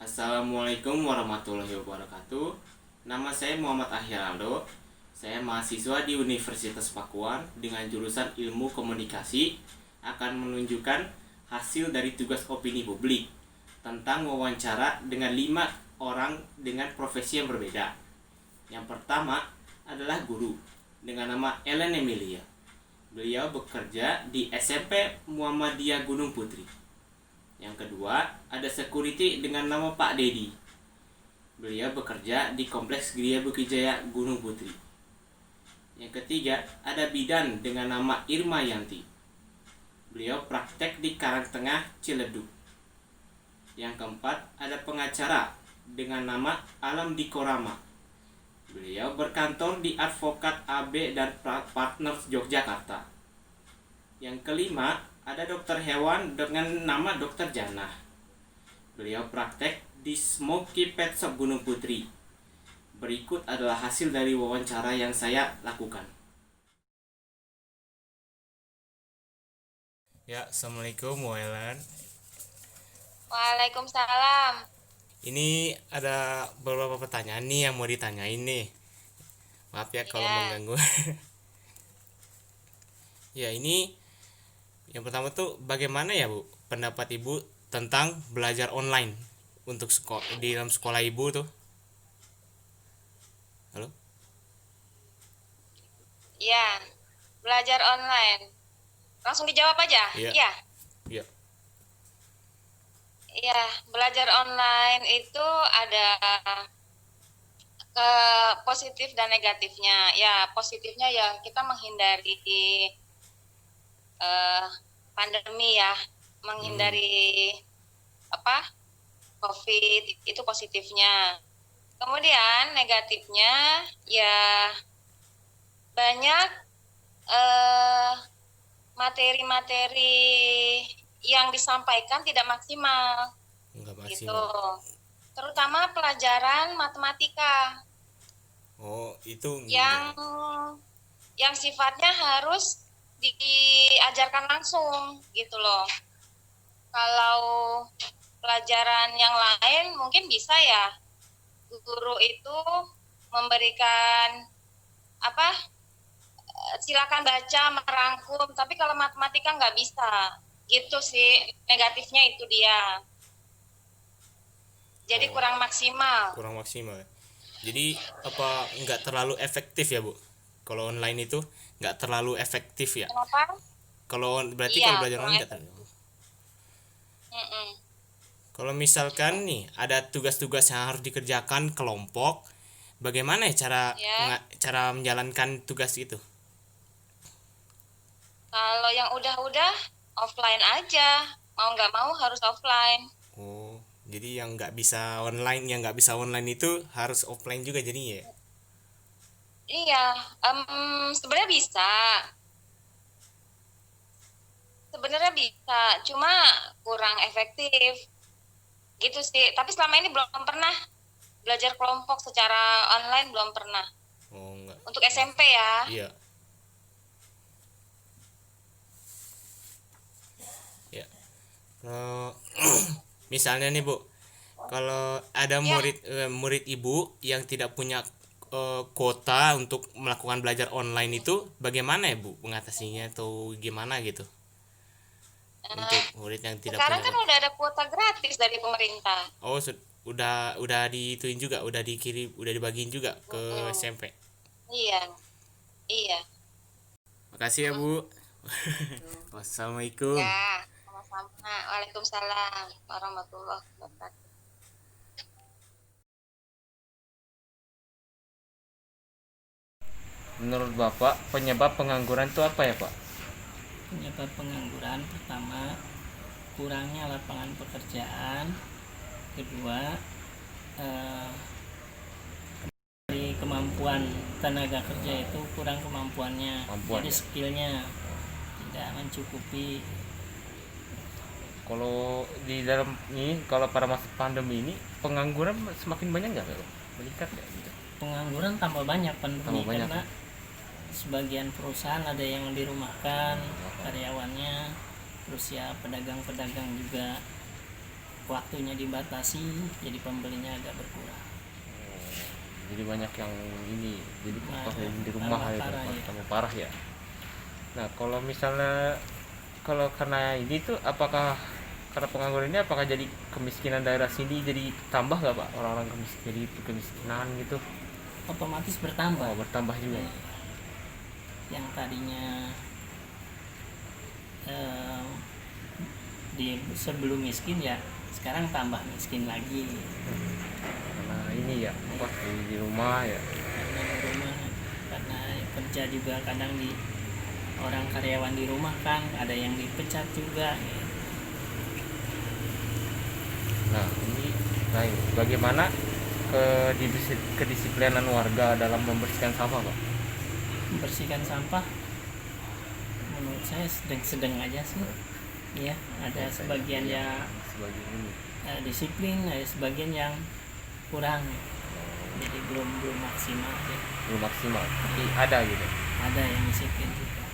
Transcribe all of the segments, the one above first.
Assalamualaikum warahmatullahi wabarakatuh. Nama saya Muhammad Akhiraldo. Saya mahasiswa di Universitas Pakuan dengan jurusan Ilmu Komunikasi akan menunjukkan hasil dari tugas opini publik tentang wawancara dengan 5 orang dengan profesi yang berbeda. Yang pertama adalah guru dengan nama Ellen Emilia. Beliau bekerja di SMP Muhammadiyah Gunung Putri. Yang kedua, ada security dengan nama Pak Dedi. Beliau bekerja di Kompleks Gria Bukijaya Gunung Putri. Yang ketiga, ada bidan dengan nama Irma Yanti. Beliau praktek di Karangtengah, Ciledug. Yang keempat, ada pengacara dengan nama Alam Dikorama. Beliau berkantor di Advokat AB dan Partners Yogyakarta. Yang kelima, ada dokter hewan dengan nama Dokter Jannah. Beliau praktek di Smoky Pet Shop Gunung Putri. Berikut adalah hasil dari wawancara yang saya lakukan. Ya, Assalamualaikum Waelan. Waalaikumsalam. Ini ada beberapa pertanyaan nih yang mau ditanyain nih. Maaf ya kalau Ya, mengganggu. Ya, ini yang pertama tuh bagaimana ya Bu pendapat Ibu tentang belajar online untuk di dalam sekolah Ibu tuh? Halo? ya, belajar online. Langsung dijawab aja. Iya, Iya, iya. iya, belajar online itu ada positif dan negatifnya. Ya, positifnya ya kita menghindari eh, pandemi ya, Hmm, menghindari apa? COVID itu positifnya. Kemudian negatifnya ya banyak eh, materi-materi yang disampaikan tidak maksimal enggak gitu. maksimal. Terutama pelajaran matematika Oh, itu yang enggak. yang sifatnya harus diajarkan langsung gitu loh. Kalau pelajaran yang lain mungkin bisa ya guru itu memberikan apa silakan baca merangkum, tapi kalau matematika nggak bisa gitu sih, negatifnya itu dia, jadi Oh, kurang maksimal. kurang maksimal. Jadi apa enggak terlalu efektif ya, Bu? Kalau online itu enggak terlalu efektif ya. Kenapa? Berarti Iya, kalau belajar kurang online enggak terlalu. efektif. Mm-mm. Kalau misalkan nih ada tugas-tugas yang harus dikerjakan kelompok, bagaimana ya Ya, cara menjalankan tugas itu? kalau yang udah offline aja, mau nggak mau harus offline. Oh, jadi yang nggak bisa online itu harus offline juga jadinya ya. Iya, sebenarnya bisa, cuma kurang efektif gitu sih. Tapi selama ini belum pernah belajar kelompok secara online, belum pernah. Oh, enggak. Untuk SMP ya. Iya, ya. Kalau misalnya nih, Bu, kalau ada Ya, murid Ibu yang tidak punya kuota untuk melakukan belajar online itu bagaimana ya, Bu, mengatasinya atau gimana gitu? eh, Untuk murid yang tidak sekarang punya kan kuota. udah ada kuota gratis dari pemerintah. Oh, udah dituin juga, udah dikirim, udah dibagiin juga ke Mm-mm. SMP. Iya, iya. Makasih ya, Mm. Bu. Wassalamualaikum. Ya, sama-sama. Waalaikumsalam warahmatullahi wabarakatuh. Menurut Bapak, penyebab pengangguran itu apa ya, Pak? Penyebab pengangguran pertama kurangnya lapangan pekerjaan, kedua eh, dari kemampuan tenaga kerja itu kurang kemampuannya, Kemampuan jadi ya. skillnya tidak mencukupi. Kalau di dalam ini, kalau pada masa pandemi ini, pengangguran semakin banyak nggak, Pak? Meningkat nggak gitu? Pengangguran tambah banyak pandemi Tambah banyak karena ya? sebagian perusahaan ada yang dirumahkan karyawannya, terus ya pedagang-pedagang juga waktunya dibatasi, jadi pembelinya agak berkurang. Jadi banyak yang ini, jadi Nah, di rumah tambah ya, parah ya. tambah parah ya. Nah, kalau misalnya kalau karena ini tuh apakah karena pengangguran ini apakah jadi kemiskinan daerah sini jadi tambah nggak Pak, orang-orang jadi kemiskinan gitu? Otomatis bertambah. Oh, bertambah juga. Yang tadinya eh, di sebelum miskin ya sekarang tambah miskin lagi. Karena ini ya apa di rumah ya. Karena di rumah, karena kerja juga kadang di orang karyawan di rumah kan ada yang dipecat juga gitu. Nah, ini bagaimana kedisiplinan warga dalam membersihkan sampah, Pak? Membersihkan sampah menurut saya sedang aja sih ya, ada sebagian yang ini disiplin, ada sebagian yang kurang, jadi belum maksimal ya. belum maksimal, tapi ada gitu. Ada yang disiplin juga.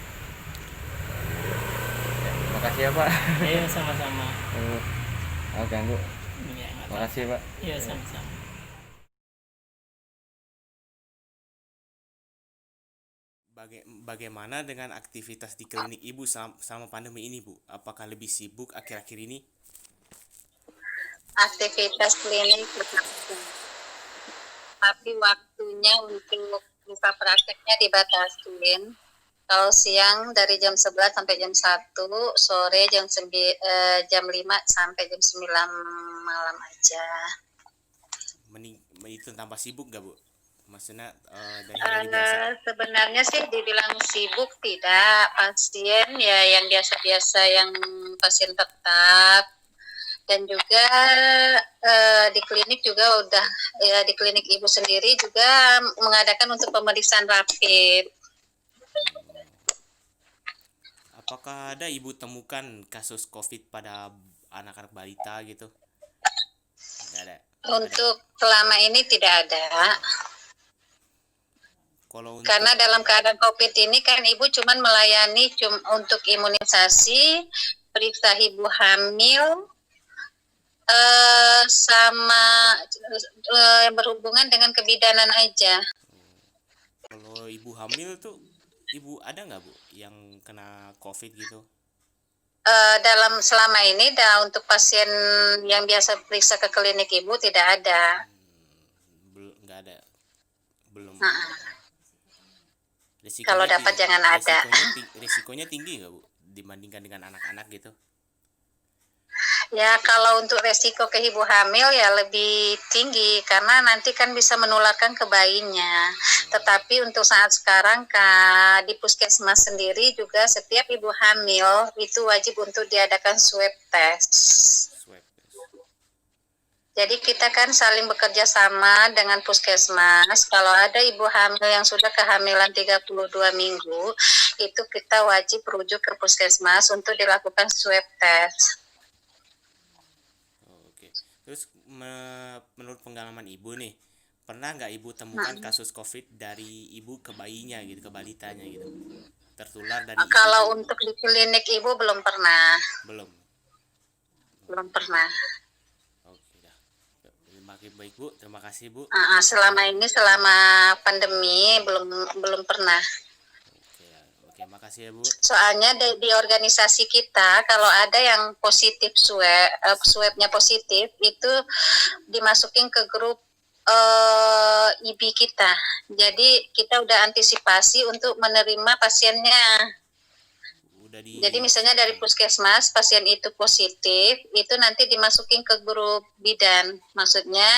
Ya, makasih ya Pak. Ayo sama-sama. Oke, Bu. Ya, Makasih Pak. Iya sama-sama. Bagaimana dengan aktivitas di klinik Ibu selama pandemi ini, Bu? Apakah lebih sibuk akhir-akhir ini? Aktivitas klinik tetap, tapi waktunya untuk buka prakteknya dibatasin. Kalau siang dari jam 11 sampai jam 1, sore jam 5 sampai jam 9 malam aja. Itu tambah sibuk nggak, Bu? Maksudnya dari hari biasa? Sebenarnya sih dibilang sibuk tidak. Pasien ya yang biasa-biasa, yang pasien tetap. Dan juga di klinik juga udah, ya di klinik Ibu sendiri juga mengadakan untuk pemeriksaan rapid. Apakah ada Ibu temukan kasus COVID pada anak-anak balita gitu? Tidak ada. Untuk selama ini tidak ada. Karena dalam keadaan COVID ini kan Ibu cuma melayani untuk imunisasi, periksa ibu hamil, sama berhubungan dengan kebidanan aja. Kalau ibu hamil tuh, Ibu ada nggak, Bu, yang kena COVID gitu? Dalam selama ini untuk pasien yang biasa periksa ke klinik Ibu tidak ada. Nggak ada, belum. Kalau dapat jangan ada. Risikonya tinggi nggak, Bu, dibandingkan dengan anak-anak gitu? Ya kalau untuk resiko ke ibu hamil ya lebih tinggi karena nanti kan bisa menularkan ke bayinya. Tetapi untuk saat sekarang di puskesmas sendiri juga setiap ibu hamil itu wajib untuk diadakan swab test. Jadi kita kan saling bekerja sama dengan puskesmas. Kalau ada ibu hamil yang sudah kehamilan 32 minggu, itu kita wajib rujuk ke puskesmas untuk dilakukan swab test. Terus menurut pengalaman Ibu nih, pernah nggak Ibu temukan kasus COVID dari Ibu ke bayinya gitu, ke balitanya gitu? Tertular dari Kalau untuk di klinik Ibu belum pernah. Belum pernah. Oke dah. Baik Bu, terima kasih Bu. Selama pandemi belum pernah. Oke, makasih ya Bu. Soalnya di organisasi kita kalau ada yang positif swabnya positif itu dimasukin ke grup IB kita. Jadi kita udah antisipasi untuk menerima pasiennya. Jadi misalnya dari puskesmas pasien itu positif, itu nanti dimasukin ke grup bidan. Maksudnya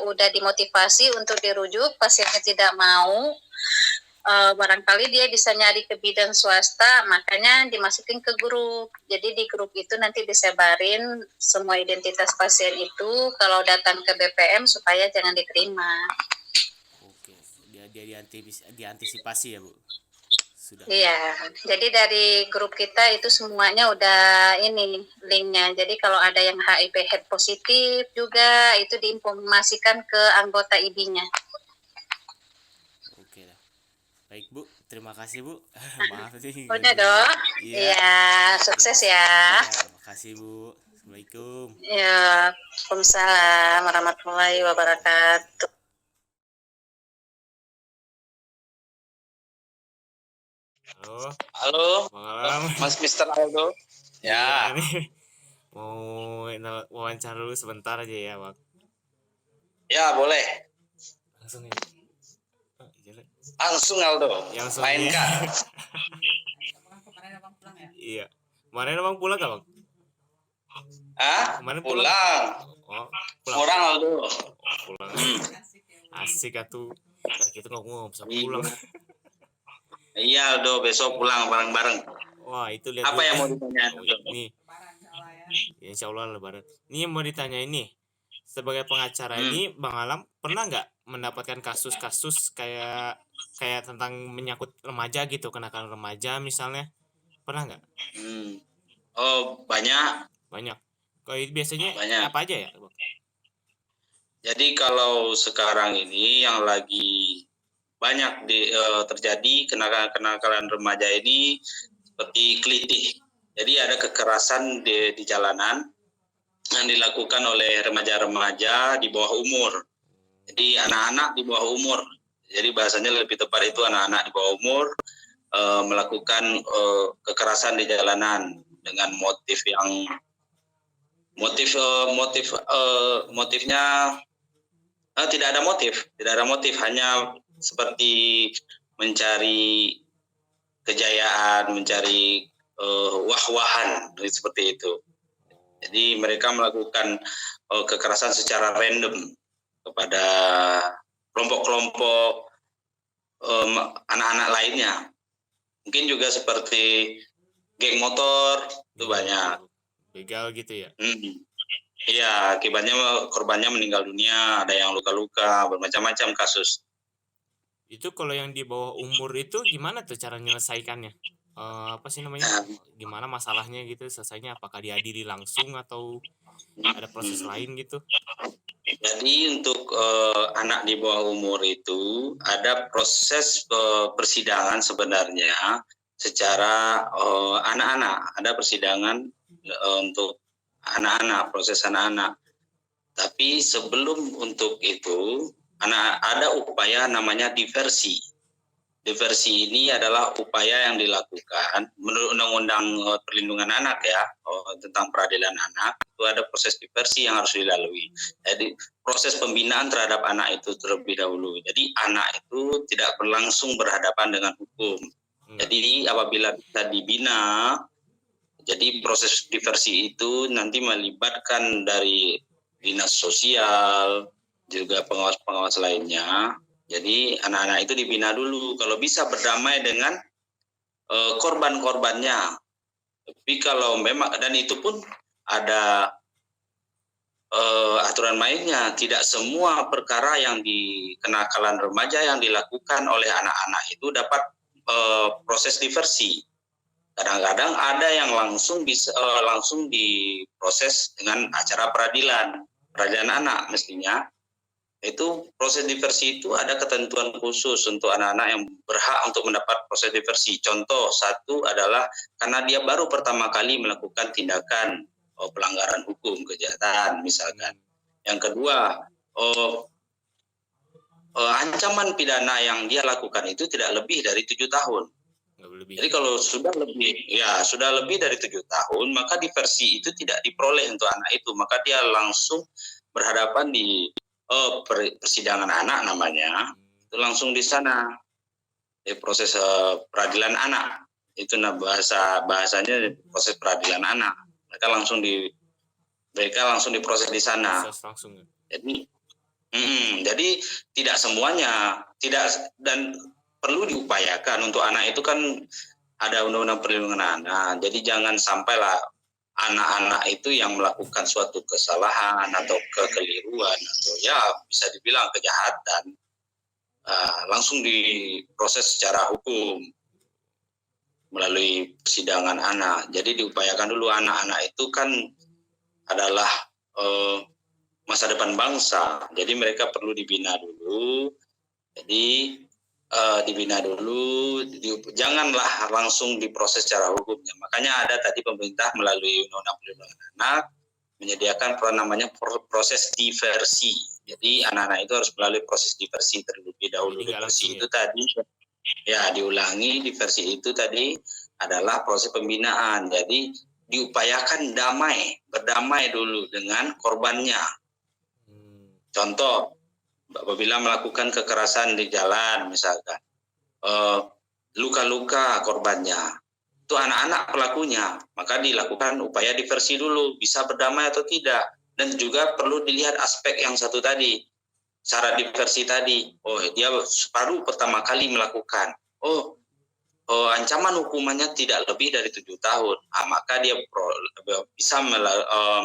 udah dimotivasi untuk dirujuk, pasiennya tidak mau. Barangkali dia bisa nyari ke bidan swasta, makanya dimasukin ke grup. Jadi di grup itu nanti disebarin semua identitas pasien itu, kalau datang ke BPM supaya jangan diterima. Oke, dia diantisipasi ya Bu? Sudah. Iya, jadi dari grup kita itu semuanya udah ini linknya. Jadi kalau ada yang HIV head positif juga itu diinformasikan ke anggota IB-nya. Oke lah. Baik Bu, terima kasih Bu. Maaf sih. Udah dong. Iya, sukses ya. Terima kasih Bu. Assalamualaikum. Assalamualaikum. Ya, Waalaikumsalam warahmatullahi wabarakatuh. Halo, Halo, malam. Mas Mister Aldo. Iya Ya, nih, mau wawancara dulu sebentar aja ya, Bang. ya boleh. Langsung ya. Oh, iya. Langsung Aldo. Langsung ya. Mainkan. Iya. Kemarin abang pulang gak, Bang? Hah? Kemarin Pulang. Oh, pulang. Pulang Aldo. Oh, pulang. Asik atuh. Nah, kita ngomong bisa Iya. pulang. Iya Aldo, besok pulang bareng-bareng. Wah, itu lihat Apa dulu. yang mau ditanya? Nih, ya, insya Allah lebaran. Ini yang mau ditanya ini. Sebagai pengacara ini, Bang Alam pernah nggak mendapatkan kasus-kasus kayak tentang menyangkut remaja gitu, kenakalan remaja misalnya? Pernah nggak? Oh, banyak. Banyak. Kalau itu biasanya Banyak. apa aja ya, Bang? Jadi kalau sekarang ini yang lagi banyak terjadi kenakalan remaja ini seperti kelitih. Jadi ada kekerasan di jalanan yang dilakukan oleh remaja-remaja di bawah umur. Jadi anak-anak di bawah umur. Jadi bahasanya lebih tepat itu anak-anak di bawah umur melakukan kekerasan di jalanan dengan motifnya tidak ada motif, hanya seperti mencari kejayaan, mencari wah-wahan seperti itu. Jadi mereka melakukan kekerasan secara random kepada kelompok-kelompok anak-anak lainnya. Mungkin juga seperti geng motor itu banyak. Begal gitu ya? Iya, akibatnya korbannya meninggal dunia, ada yang luka-luka, bermacam-macam kasus. Itu kalau yang di bawah umur itu gimana tuh cara menyelesaikannya? Apa sih namanya? Gimana masalahnya gitu selesainya? Apakah diadili langsung atau ada proses lain gitu? Jadi untuk anak di bawah umur itu ada proses persidangan sebenarnya secara anak-anak. Ada persidangan untuk anak-anak, proses anak-anak. Tapi sebelum untuk itu ada upaya namanya diversi. Diversi ini adalah upaya yang dilakukan menurut Undang-Undang Perlindungan Anak ya, tentang peradilan anak, itu ada proses diversi yang harus dilalui. Jadi proses pembinaan terhadap anak itu terlebih dahulu. Jadi anak itu tidak berlangsung berhadapan dengan hukum. Jadi apabila kita dibina, jadi proses diversi itu nanti melibatkan dari dinas sosial, juga pengawas-pengawas lainnya. Jadi anak-anak itu dibina dulu, kalau bisa berdamai dengan korban-korbannya. Tapi kalau memang, dan itu pun ada aturan mainnya, tidak semua perkara yang kenakalan remaja yang dilakukan oleh anak-anak itu dapat proses diversi. Kadang-kadang ada yang langsung diproses dengan acara peradilan anak mestinya. Itu proses diversi itu ada ketentuan khusus untuk anak-anak yang berhak untuk mendapat proses diversi. Contoh satu adalah karena dia baru pertama kali melakukan tindakan pelanggaran hukum, kejahatan misalkan. Yang kedua, ancaman pidana yang dia lakukan itu tidak lebih dari 7 tahun. Jadi kalau sudah lebih dari 7 tahun, maka diversi itu tidak diperoleh untuk anak itu, maka dia langsung berhadapan di persidangan anak namanya, itu langsung di sana di proses peradilan anak, itu bahasanya proses peradilan anak, mereka langsung diproses di sana. Jadi tidak semuanya, dan perlu diupayakan untuk anak itu kan ada undang-undang perlindungan anak. Jadi jangan sampailah anak-anak itu yang melakukan suatu kesalahan atau kekeliruan atau ya bisa dibilang kejahatan langsung diproses secara hukum melalui persidangan anak. Jadi diupayakan dulu, anak-anak itu kan adalah masa depan bangsa. Jadi mereka perlu dibina dulu. Jadi dibina dulu, janganlah langsung diproses secara hukumnya. Makanya ada tadi pemerintah melalui Undang-Undang Perlindungan Anak menyediakan namanya proses diversi. Jadi anak-anak itu harus melalui proses diversi terlebih dahulu. Jadi nggak Diversi langsung itu tadi ya diulangi, diversi itu tadi adalah proses pembinaan. Jadi diupayakan berdamai dulu dengan korbannya. Contoh, apabila melakukan kekerasan di jalan misalkan, luka-luka korbannya, itu anak-anak pelakunya, maka dilakukan upaya diversi dulu, bisa berdamai atau tidak. Dan juga perlu dilihat aspek yang satu tadi, syarat diversi tadi. Oh, dia baru pertama kali melakukan. Ancaman hukumannya tidak lebih dari 7 tahun. Maka dia bisa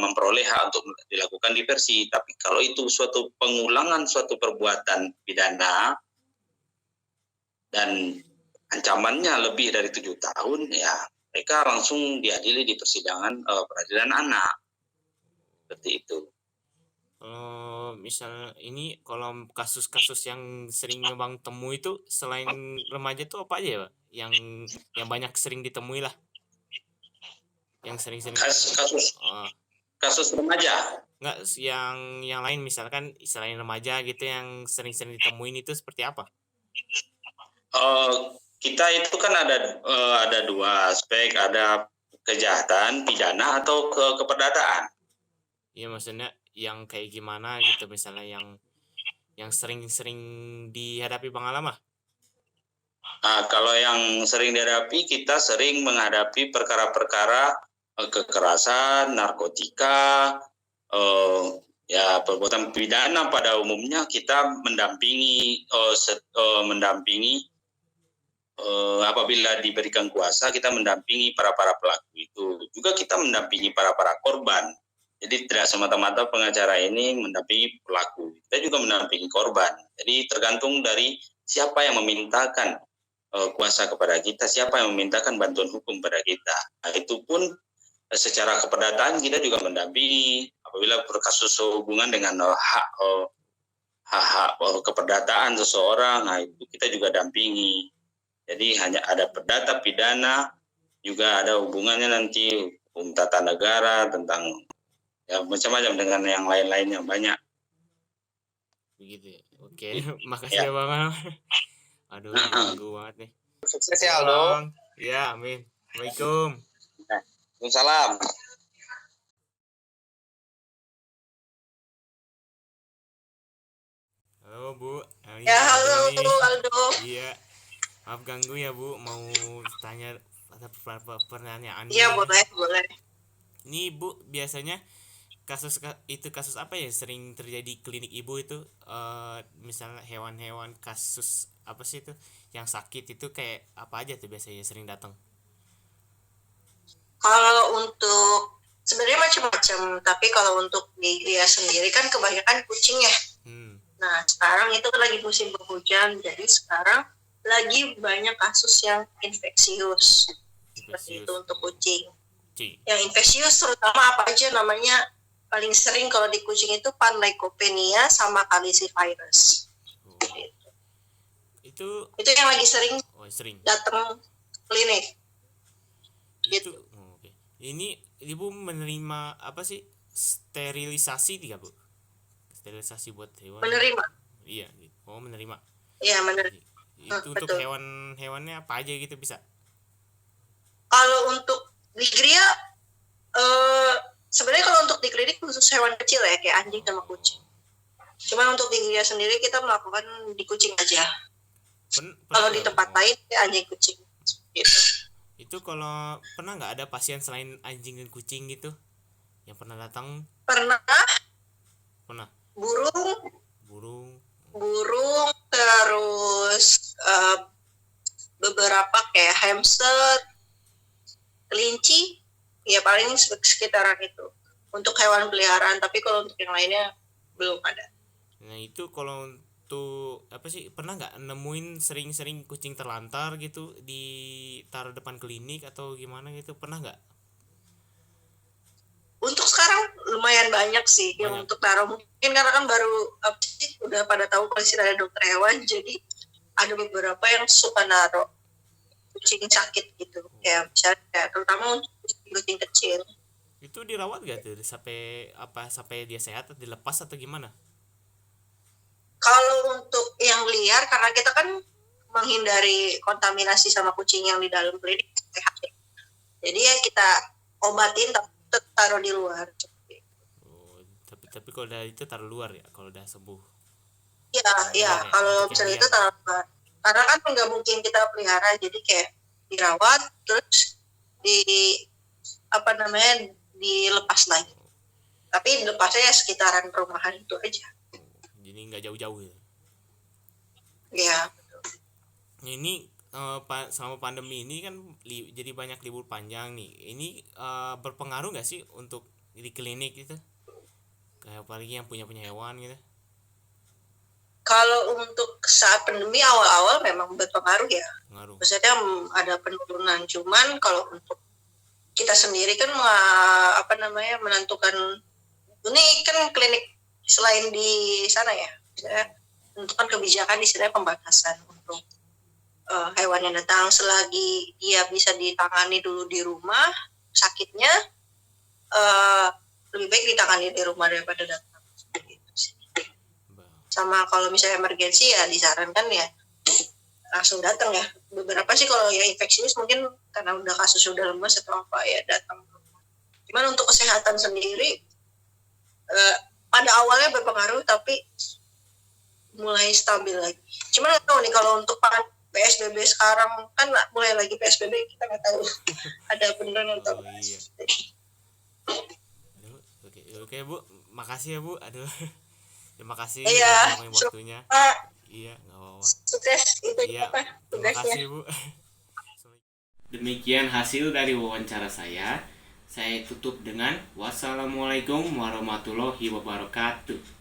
memperoleh hak untuk dilakukan diversi. Tapi kalau itu suatu pengulangan suatu perbuatan pidana dan ancamannya lebih dari 7 tahun, ya mereka langsung diadili di persidangan peradilan anak. Seperti itu. Misal ini kalau kasus-kasus yang sering Bang temui itu selain remaja itu apa aja ya, Pak? Yang banyak sering ditemui lah. Yang sering-sering kasus remaja. Enggak, yang lain misalkan selain remaja gitu yang sering-sering ditemuin itu seperti apa? Kita itu kan ada dua aspek, ada kejahatan pidana atau keperdataan. Iya, maksudnya yang kayak gimana gitu, misalnya yang sering-sering dihadapi Bang Alam lah. Kalau yang sering dihadapi, kita sering menghadapi perkara-perkara kekerasan, narkotika, ya perbuatan pidana pada umumnya kita mendampingi apabila diberikan kuasa, kita mendampingi para pelaku itu. Juga kita mendampingi para korban. Jadi tidak semata-mata pengacara ini mendampingi pelaku, kita juga mendampingi korban. Jadi tergantung dari siapa yang memintakan kuasa kepada kita, siapa yang memintakan bantuan hukum kepada kita. Nah, itu pun secara keperdataan kita juga mendampingi apabila berkasus hubungan dengan hak keperdataan seseorang. Nah, itu kita juga dampingi. Jadi hanya ada perdata pidana, juga ada hubungannya nanti hukum tata negara tentang ya macam-macam dengan yang lain-lain yang banyak. Begitu ya. Oke, makasih ya Bang. Aduh, ganggu banget nih. Sukses ya Aldo. Ya, amin. Assalamualaikum. Waalaikumsalam. Halo Bu. Ya, halo Aldo. Iya. Maaf ganggu ya Bu, mau tanya ada pertanyaan. Iya, boleh. Ini Bu, biasanya kasus apa ya sering terjadi klinik ibu itu, misalnya hewan-hewan, kasus apa sih itu yang sakit itu kayak apa aja tuh biasanya sering datang? Kalau untuk sebenarnya macam-macam, tapi kalau untuk di dia sendiri kan kebanyakan kucing ya. Nah, sekarang itu lagi musim penghujan, jadi sekarang lagi banyak kasus yang infeksius. Seperti itu untuk kucing. Yang infeksius terutama apa aja namanya? Paling sering kalau di kucing itu Panleukopenia sama calicivirus. Itu yang lagi sering datang klinik. Gitu. Okay. Ini Ibu menerima apa sih, sterilisasi tidak Bu? Sterilisasi buat hewan? Menerima. Iya. Menerima. Iya, menerima. Itu untuk hewan-hewannya apa aja gitu bisa? Kalau untuk Ligria, sebenarnya kalau untuk di klinik khusus hewan kecil ya, kayak anjing sama kucing. Cuma untuk di Ligria sendiri kita melakukan di kucing aja. Kalau di tempat lain ya anjing kucing. Gitu. Itu kalau pernah nggak ada pasien selain anjing dan kucing gitu yang pernah datang? Pernah. Burung, terus beberapa kayak hamster, kelinci, ya paling sekitaran itu untuk hewan peliharaan. Tapi kalau untuk yang lainnya belum ada. Nah itu kalau untuk apa sih, pernah nggak nemuin sering-sering kucing terlantar gitu ditaruh depan klinik atau gimana gitu, pernah nggak? Untuk sekarang lumayan banyak sih yang untuk taruh, mungkin karena kan baru udah pada tahu kalau ada dokter hewan, jadi ada beberapa yang suka naruh kucing sakit gitu, kayak misalnya terutama untuk kucing kecil. Itu dirawat gak tuh sampai dia sehat atau dilepas atau gimana? Kalau untuk yang liar, karena kita kan menghindari kontaminasi sama kucing yang di dalam klinik sehat ya. Jadi ya kita obatin tapi tetap taruh di luar. Oh, tapi kalau udah itu taruh luar ya, kalau udah sembuh. Iya, Taruh iya. luar ya, Kalau untuk yang misalnya liar. itu taruh di luar. Karena kan nggak mungkin kita pelihara, jadi kayak dirawat terus dilepas lagi. Tapi dilepasnya ya sekitaran perumahan itu aja. Jadi nggak jauh-jauh ya. Ya, Ini selama pandemi ini kan jadi banyak libur panjang nih. Ini berpengaruh nggak sih untuk di klinik gitu? Kayak apalagi yang punya hewan gitu. kalau untuk saat pandemi awal-awal memang berpengaruh ya. Pengaruh. Maksudnya ada penurunan. Cuman kalau untuk kita sendiri kan menentukan, ini kan klinik selain di sana ya, misalnya menentukan kebijakan istilahnya pembatasan untuk hewan yang datang selagi dia bisa ditangani dulu di rumah sakitnya, lebih baik ditangani di rumah daripada datang. Sama kalau misalnya emergensi ya disarankan ya langsung datang ya. Beberapa sih kalau yang infeksius mungkin karena udah kasus udah lemas atau apa ya datang. Cuman untuk kesehatan sendiri pada awalnya berpengaruh tapi mulai stabil lagi. Cuman nggak tahu nih kalau untuk PSBB sekarang kan mulai lagi PSBB, kita nggak tahu ada beneran atau iya. Aduh, oke Bu, makasih ya Bu. Aduh, terima kasih Iya, udah waktunya. Iya, nggak apa-apa. sukses itu Iya, terima kasih Bu. Demikian hasil dari wawancara saya. Saya tutup dengan wassalamualaikum warahmatullahi wabarakatuh.